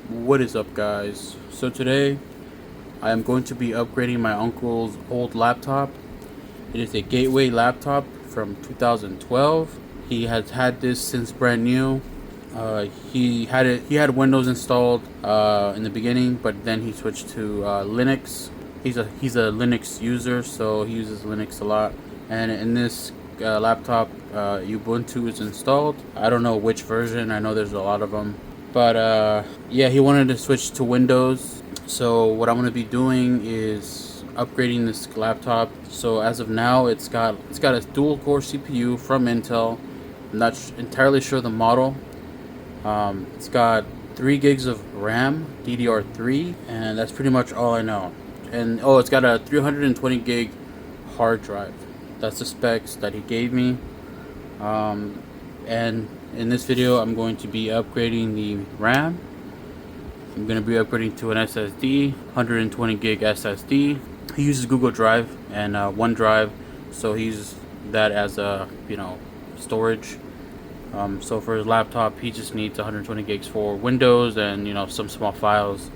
What is up, guys? So today I am going to be upgrading my uncle's old laptop. It is a Gateway laptop from 2012. He has had this since brand new. He had Windows installed in the beginning, but then he switched to Linux. He's a Linux user, so he uses Linux a lot. And in this laptop, Ubuntu is installed. I don't know which version. I know there's a lot of them. But yeah, he wanted to switch to Windows. So what I'm going to be doing is upgrading this laptop. So as of now, it's got a dual core CPU from Intel. I'm not entirely sure the model. It's got 3 gigs of RAM, DDR3, and that's pretty much all I know. And oh, it's got a 320 gig hard drive. That's the specs that he gave me. And in this video, I'm going to be upgrading the RAM. I'm going to be upgrading to an SSD, 120 gig SSD. He uses Google Drive and OneDrive, so he uses that as a storage. So for his laptop, he just needs 120 gigs for Windows and some small files.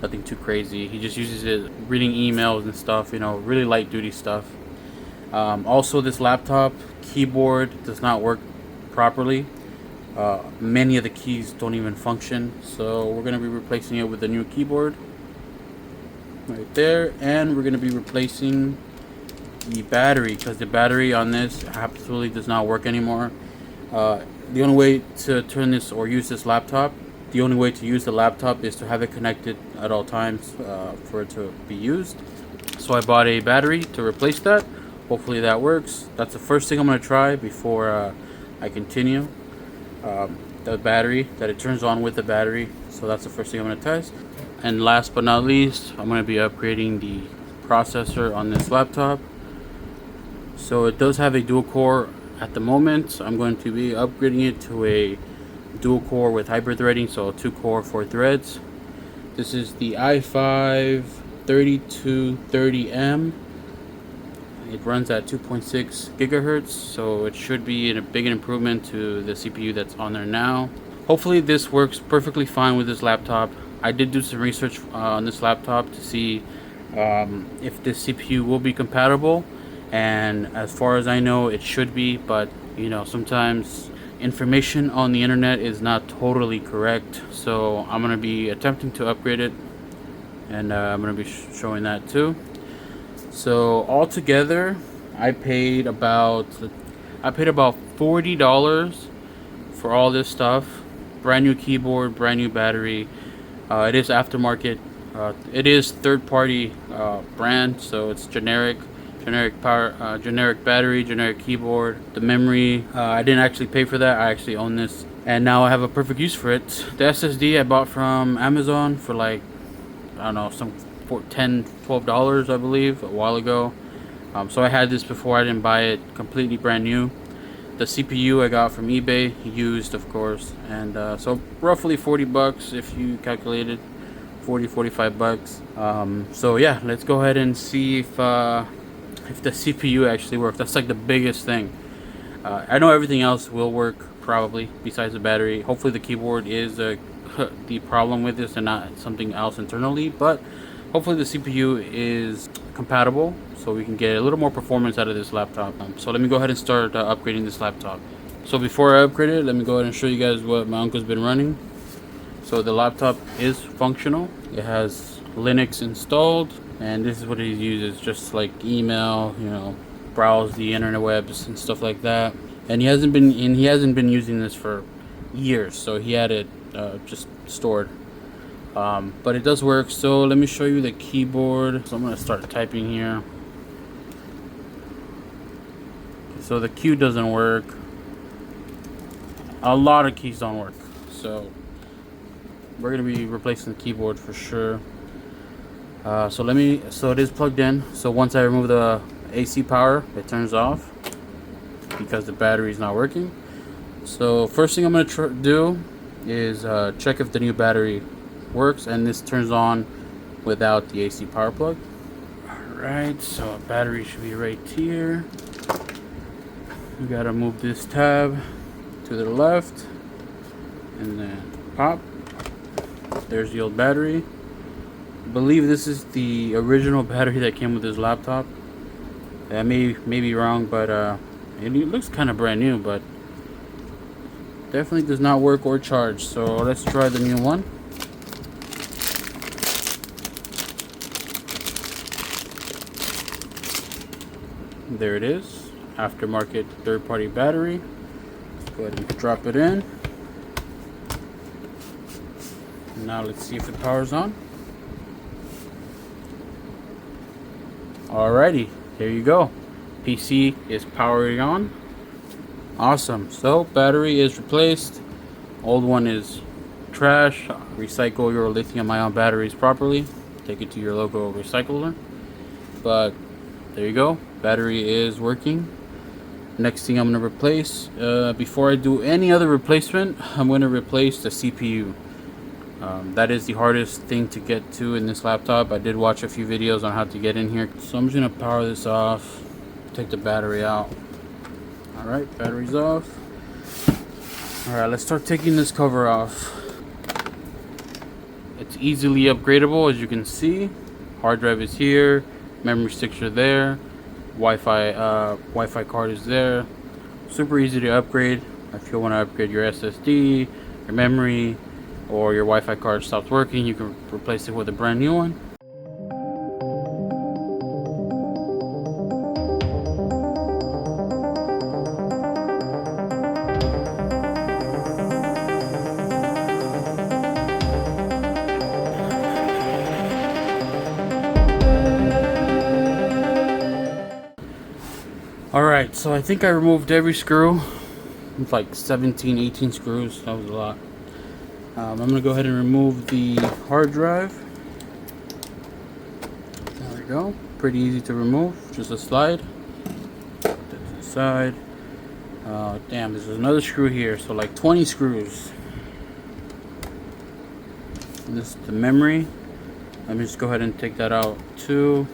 Nothing too crazy. He just uses it reading emails and stuff. Really light duty stuff. Also, this laptop keyboard does not work properly. Many of the keys don't even function, so we're going to be replacing it with a new keyboard right there, and we're going to be replacing the battery because the battery on this absolutely does not work anymore. The only way to turn this or use this laptop, the only way to use the laptop is to have it connected at all times for it to be used. So I bought a battery to replace that. Hopefully that works. That's the first thing I'm going to try before I continue. The battery, that it turns on with the battery. So that's the first thing I'm going to test. And last but not least, I'm going to be upgrading the processor on this laptop. So it does have a dual core at the moment. I'm going to be upgrading it to a dual core with hybrid threading, so 2 core 4 threads. This is the i5 3230M. It runs at 2.6 gigahertz, so it should be a big improvement to the CPU that's on there now. Hopefully this works perfectly fine with this laptop. I did do some research on this laptop to see if this CPU will be compatible, and as far as I know, it should be, but sometimes information on the internet is not totally correct, so I'm going to be attempting to upgrade it, and I'm going to be showing that too. So altogether, I paid about $40 for all this stuff. Brand new keyboard, brand new battery. It is aftermarket. It is third-party brand, so it's generic power, generic battery, generic keyboard. The memory, I didn't actually pay for that. I actually own this, and now I have a perfect use for it. The SSD I bought from Amazon for like, I don't know, for $10-12 I believe a while ago. So I had this before. I didn't buy it completely brand new. The CPU I got from eBay, used of course, and so roughly $40 if you calculated, 40-45 bucks. So yeah, let's go ahead and see if the CPU actually works. That's like the biggest thing. I know everything else will work probably besides the battery. Hopefully the keyboard is the problem with this and not something else internally, but hopefully the CPU is compatible so we can get a little more performance out of this laptop. So let me go ahead and start upgrading this laptop. So before I upgrade it, let me go ahead and show you guys what my uncle's been running. So the laptop is functional. It has Linux installed, and this is what he uses, just like email, browse the internet webs and stuff like that. And he hasn't been using this for years, so he had it just stored. But it does work. So let me show you the keyboard. So I'm going to start typing here. So the Q doesn't work. A lot of keys don't work. So we're going to be replacing the keyboard for sure. So it is plugged in. So once I remove the AC power, it turns off because the battery is not working. So first thing I'm going to do is check if the new battery works, and this turns on without the AC power plug. Alright, so battery should be right here. We gotta move this tab to the left and then pop. There's the old battery. I believe this is the original battery that came with this laptop. I may be wrong, but it looks kind of brand new, but definitely does not work or charge. So let's try the new one. There it is, aftermarket third-party battery. Let's go ahead and drop it in. Now let's see if it powers on. Alrighty, there you go. PC is powering on. Awesome. So battery is replaced. Old one is trash. Recycle your lithium-ion batteries properly. Take it to your local recycler. But there you go. Battery is working. Next thing I'm going to replace, before I do any other replacement, I'm going to replace the CPU. That is the hardest thing to get to in this laptop. I did watch a few videos on how to get in here. So I'm just going to power this off. Take the battery out. Alright, battery's off. Alright, let's start taking this cover off. It's easily upgradable, as you can see. Hard drive is here. Memory sticks are there. Wi-Fi card is there. Super easy to upgrade. If you want to upgrade your SSD, your memory, or your Wi-Fi card stops working, you can replace it with a brand new one. Alright, so I think I removed every screw. It's like 17, 18 screws. That was a lot. I'm going to go ahead and remove the hard drive. There we go. Pretty easy to remove. Just a slide. Put that to the side. Damn, there's another screw here. So like 20 screws. And this is the memory. Let me just go ahead and take that out too.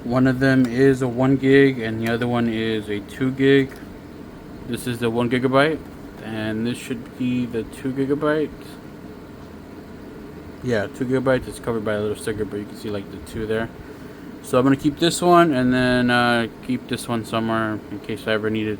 One of them is a 1 gig and the other one is a 2 gig. This is the 1 gigabyte and this should be the 2 gigabyte. Yeah, 2 gigabytes. It's covered by a little sticker, but you can see like the 2 there. So I'm gonna keep this one and then keep this one somewhere in case I ever need it.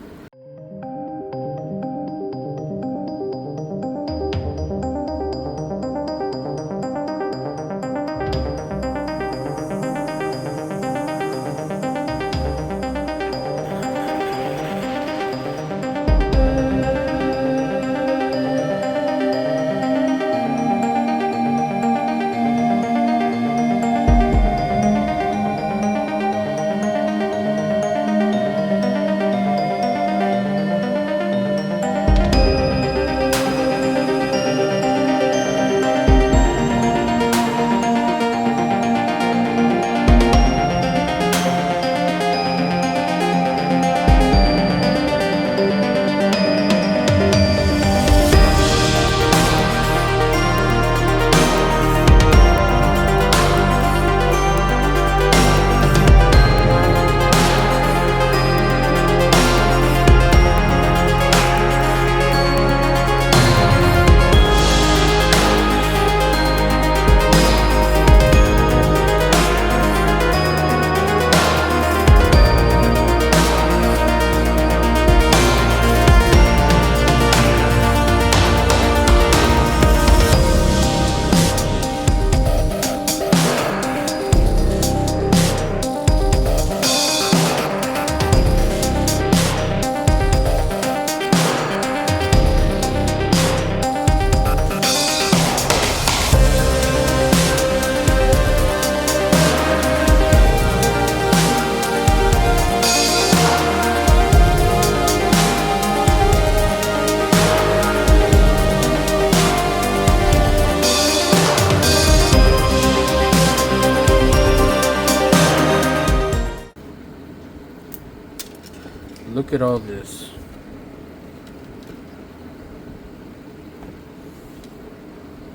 Look at all this.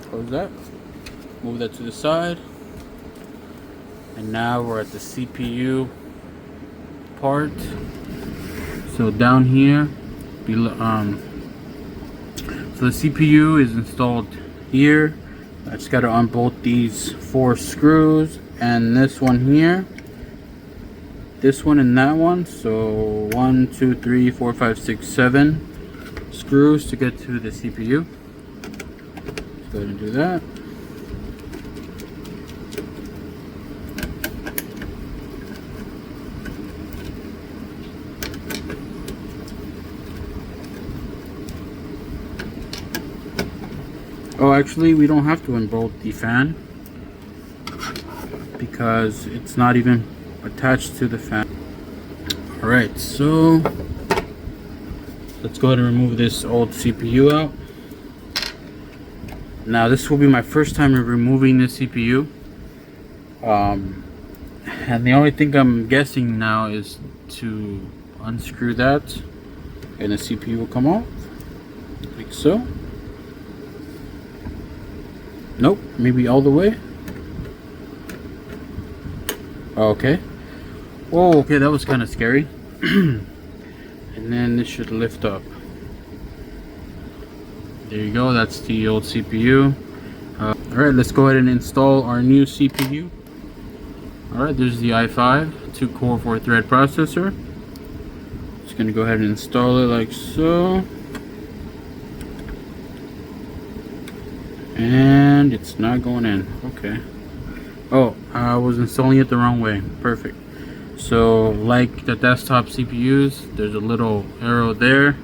Close that. Move that to the side. And now we're at the CPU part. So down here, below, so the CPU is installed here. I just got to unbolt these 4 screws and this one here, this one and that one. So 1, 2, 3, 4, 5, 6, 7 screws to get to the CPU. Let's go ahead and do that. Oh, actually, we don't have to unbolt the fan because it's not even attached to the fan. Alright, so let's go ahead and remove this old CPU out. Now, this will be my first time removing this CPU. And the only thing I'm guessing now is to unscrew that and the CPU will come off, like so. Nope, maybe all the way. Okay. Whoa, okay, that was kind of scary. And then this should lift up. There you go, that's the old CPU. Alright, let's go ahead and install our new CPU. Alright, there's the i5 2-core 4-thread processor. Just gonna go ahead and install it like so. And it's not going in. Okay. Oh, I was installing it the wrong way. Perfect. So, like the desktop CPUs, there's a little arrow there,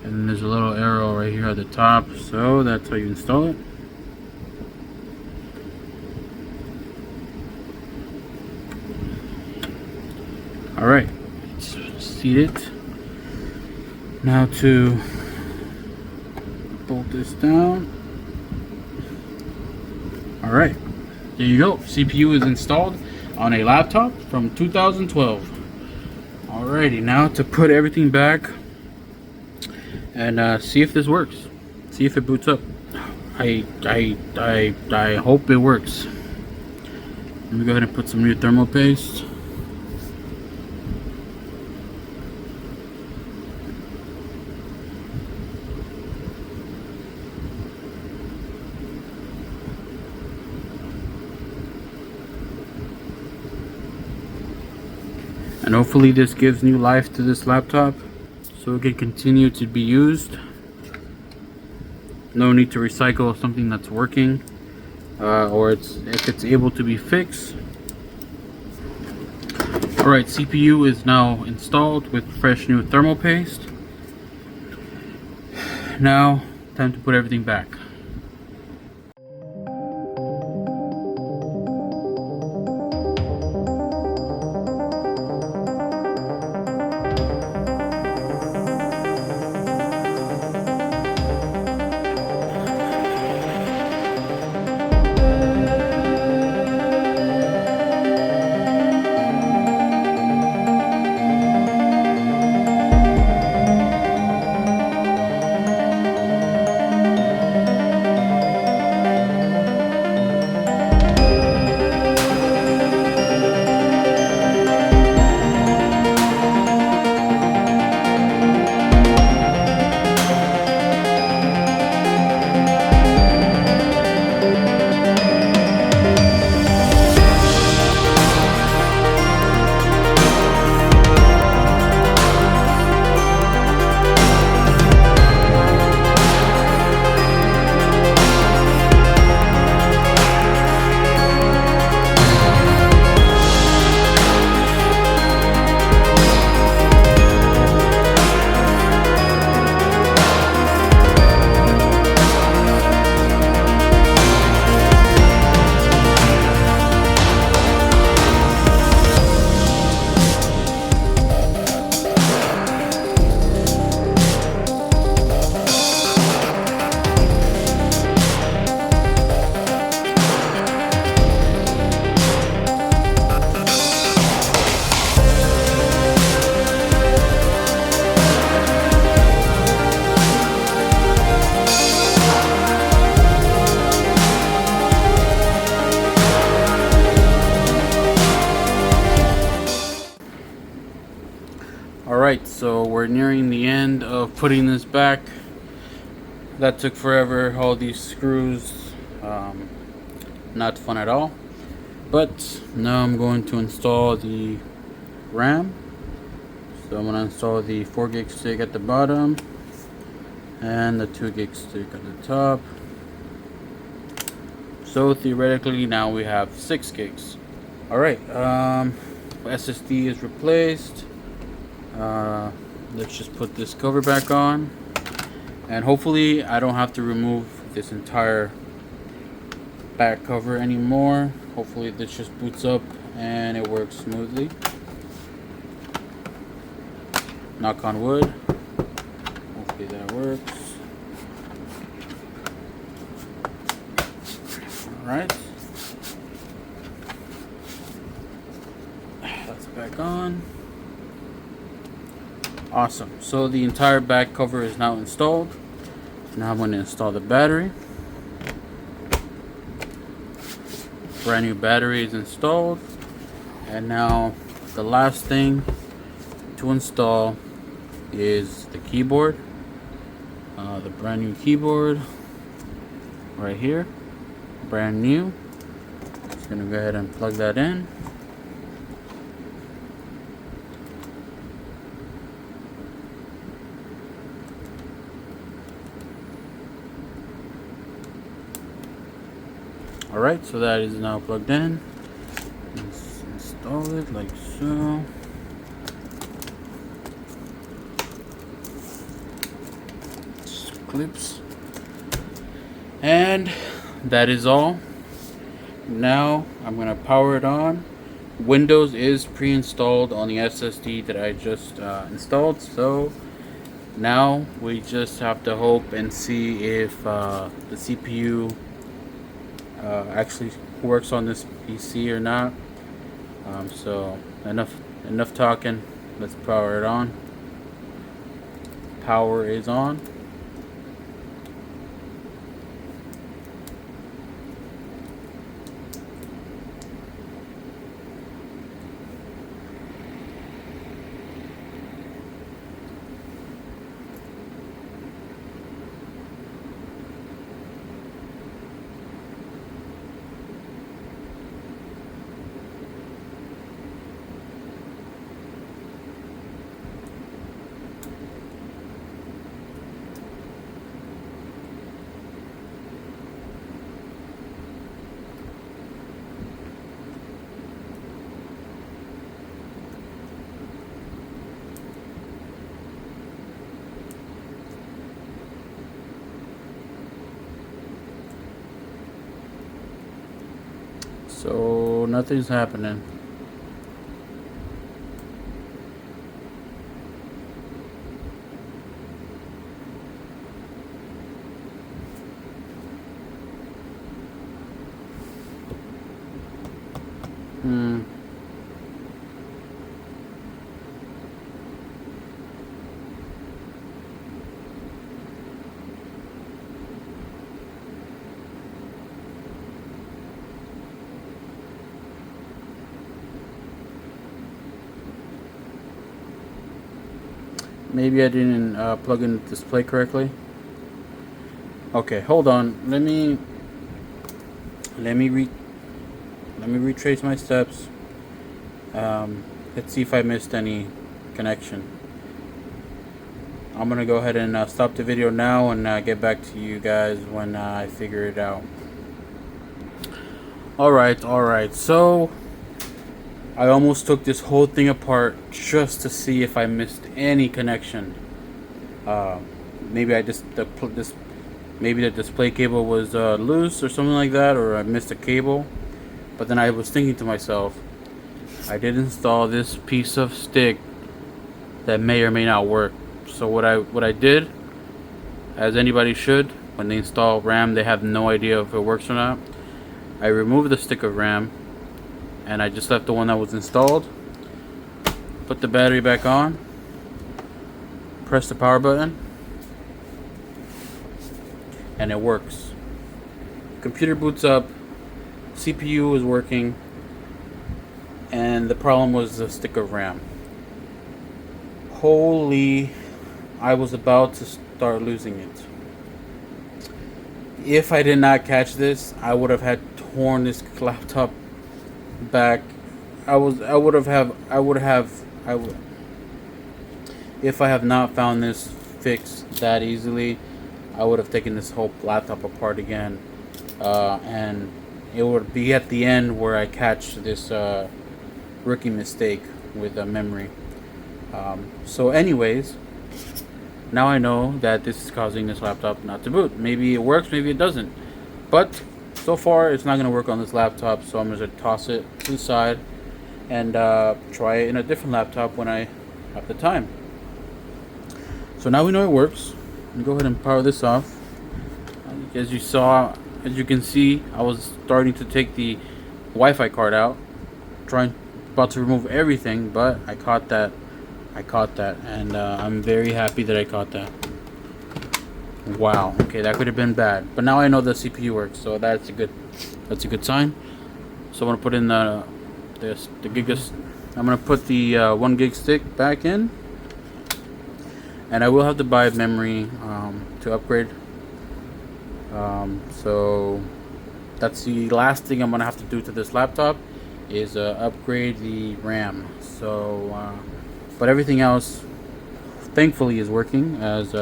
and there's a little arrow right here at the top. So that's how you install it. Alright, let's seat it. Now to bolt this down. Alright, there you go. CPU is installed on a laptop from 2012. Alrighty, now to put everything back and see if this works. See if it boots up. I hope it works. Let me go ahead and put some new thermal paste. And hopefully this gives new life to this laptop so it can continue to be used. No need to recycle something that's working, or if it's able to be fixed. Alright, CPU is now installed with fresh new thermal paste. Now, time to put everything back. Alright, so we're nearing the end of putting this back. That took forever. All these screws Um, Not fun at all. But now I'm going to install the RAM. So I'm going to install the 4 gig stick at the bottom and the 2 gig stick at the top. So theoretically now we have 6 gigs. Alright, SSD is replaced. Let's just put this cover back on. And hopefully I don't have to remove this entire back cover anymore. Hopefully this just boots up and it works smoothly. Knock on wood. Hopefully that works. Alright. That's back on. Awesome. So the entire back cover is now installed. Now I'm going to install the battery. Brand new battery is installed. And now the last thing to install is the keyboard. The brand new keyboard right here. Brand new. Just going to go ahead and plug that in. Alright, so that is now plugged in. Let's install it like so. Just clips. And that is all. Now I'm going to power it on. Windows is pre-installed on the SSD that I just installed. So now we just have to hope and see if the CPU actually works on this PC or not. So enough talking. Let's power it on. Power is on. So nothing's happening. Maybe I didn't plug in the display correctly. Okay, hold on. Let me retrace my steps. Let's see if I missed any connection. I'm gonna go ahead and stop the video now and get back to you guys when I figure it out. Alright, so I almost took this whole thing apart just to see if I missed any connection. Maybe maybe the display cable was loose or something like that, or I missed a cable. But then I was thinking to myself, I did install this piece of stick that may or may not work. So what I did, as anybody should, when they install RAM, they have no idea if it works or not. I removed the stick of RAM and I just left the one that was installed. Put the battery back on. Press the power button. And it works. Computer boots up. CPU is working. And the problem was the stick of RAM. Holy, I was about to start losing it. If I did not catch this, I would have had torn this laptop back. I would have I would if I have not found this fixed that easily, I would have taken this whole laptop apart again, and it would be at the end where I catch this rookie mistake with the memory. So, anyways, now I know that this is causing this laptop not to boot. Maybe it works, maybe it doesn't. But so far, it's not going to work on this laptop, so I'm going to toss it to the side and try it in a different laptop when I have the time. So now we know it works. Go ahead and power this off. As you can see, I was starting to take the Wi-Fi card out, about to remove everything, but I caught that, and I'm very happy that I caught that. Wow. Okay, that could have been bad, but now I know the CPU works, so that's a good sign. So I'm gonna put in the gigas. I'm gonna put the 1 gig stick back in, and I will have to buy memory to upgrade. So that's the last thing I'm gonna have to do to this laptop is upgrade the RAM. So, but everything else, thankfully, is working as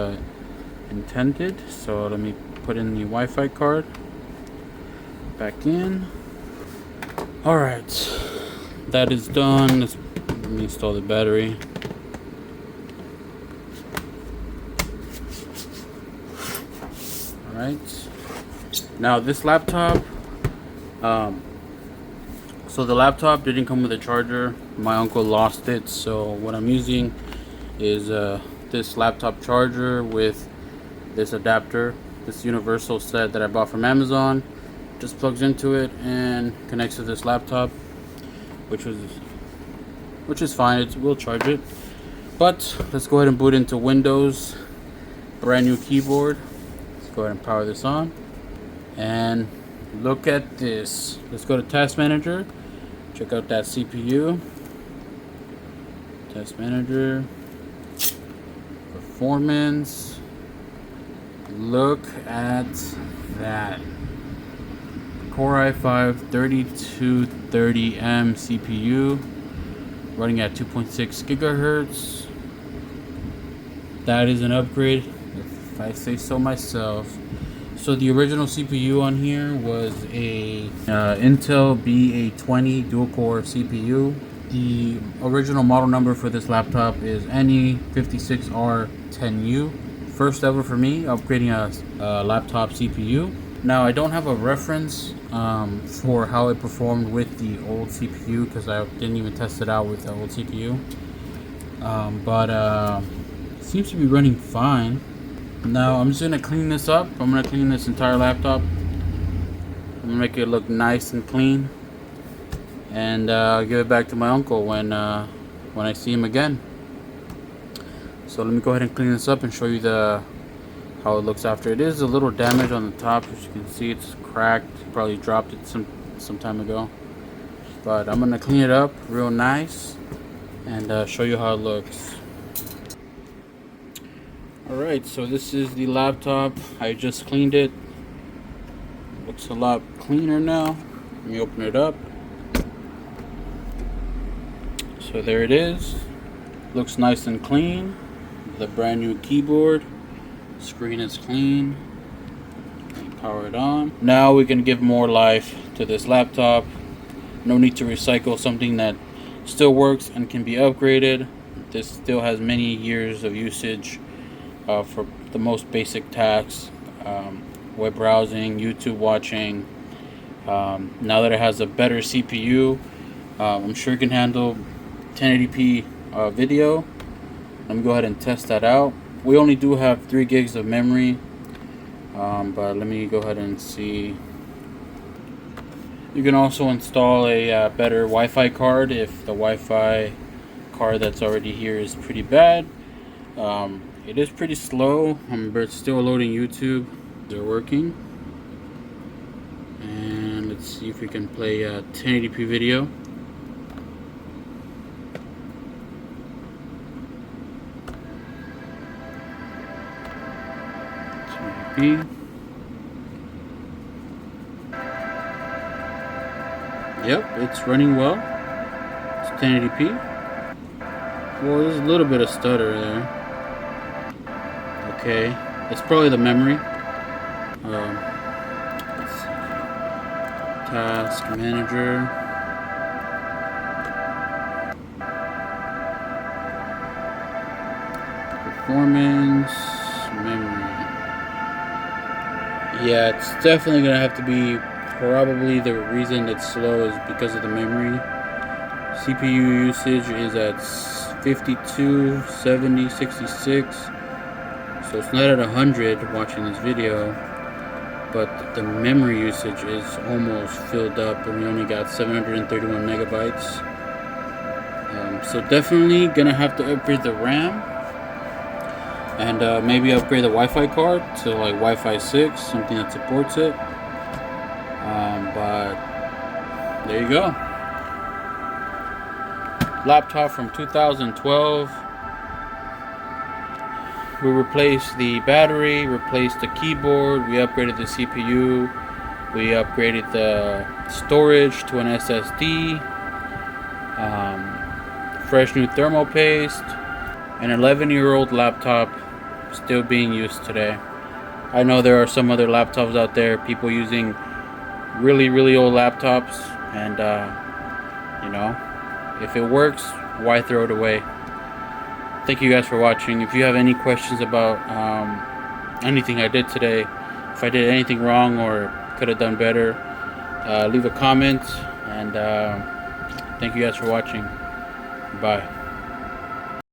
intended. So let me put in the Wi-Fi card back in. All right, that is done. Let me install the battery. All right. Now this laptop, so the laptop didn't come with a charger. My uncle lost it, so what I'm using is this laptop charger with this adapter, this universal set that I bought from Amazon. Just plugs into it and connects to this laptop, which is fine. We'll charge it. But let's go ahead and boot into Windows. Brand new keyboard. Let's go ahead and power this on. And look at this. Let's go to Task Manager. Check out that CPU. Task Manager. Performance. Look at that. Core i5 3230M CPU. Running at 2.6 gigahertz. That is an upgrade, if I say so myself. So the original CPU on here was a Intel B820 dual-core CPU. The original model number for this laptop is NE56R10U. First ever for me, upgrading a laptop CPU. Now I don't have a reference for how it performed with the old CPU because I didn't even test it out with the old CPU. But it seems to be running fine. Now I'm just gonna clean this up. I'm gonna clean this entire laptop. I'm gonna make it look nice and clean, and give it back to my uncle when I see him again. So let me go ahead and clean this up and show you how it looks after. It is a little damage on the top, as you can see. It's cracked. Probably dropped it some time ago. But I'm gonna clean it up real nice and show you how it looks. Alright, so this is the laptop. I just cleaned it. Looks a lot cleaner now. Let me open it up. So there it is. Looks nice and clean. The brand new keyboard. Screen is clean. Power it on. Now we can give more life to this laptop. No need to recycle something that still works and can be upgraded. This still has many years of usage. For the most basic tasks, web browsing, YouTube watching. Now that it has a better CPU, I'm sure it can handle 1080p video. Let me go ahead and test that out. We only do have 3 gigs of memory, but let me go ahead and see. You can also install a better Wi-Fi card if the Wi-Fi card that's already here is pretty bad. It is pretty slow, but it's still loading YouTube. They're working. And let's see if we can play a 1080p video. 1080p. Yep, it's running well. It's 1080p. Well, there's a little bit of stutter there. Okay, it's probably the memory. Let's see. Task manager. Performance. Memory. Yeah, it's definitely gonna have to be, probably the reason it's slow is because of the memory. CPU usage is at 52, 70, 66. So it's not at 100 watching this video, but the memory usage is almost filled up and we only got 731 megabytes. So definitely gonna have to upgrade the RAM and maybe upgrade the Wi-Fi card to like Wi-Fi 6, something that supports it. But there you go. Laptop from 2012. We replaced the battery, replaced the keyboard, we upgraded the CPU, we upgraded the storage to an SSD, fresh new thermal paste, an 11-year-old laptop still being used today. I know there are some other laptops out there, people using really, really old laptops, and you know, if it works, why throw it away? Thank you guys for watching. If you have any questions about anything I did today, if I did anything wrong or could have done better, leave a comment, and thank you guys for watching. Bye.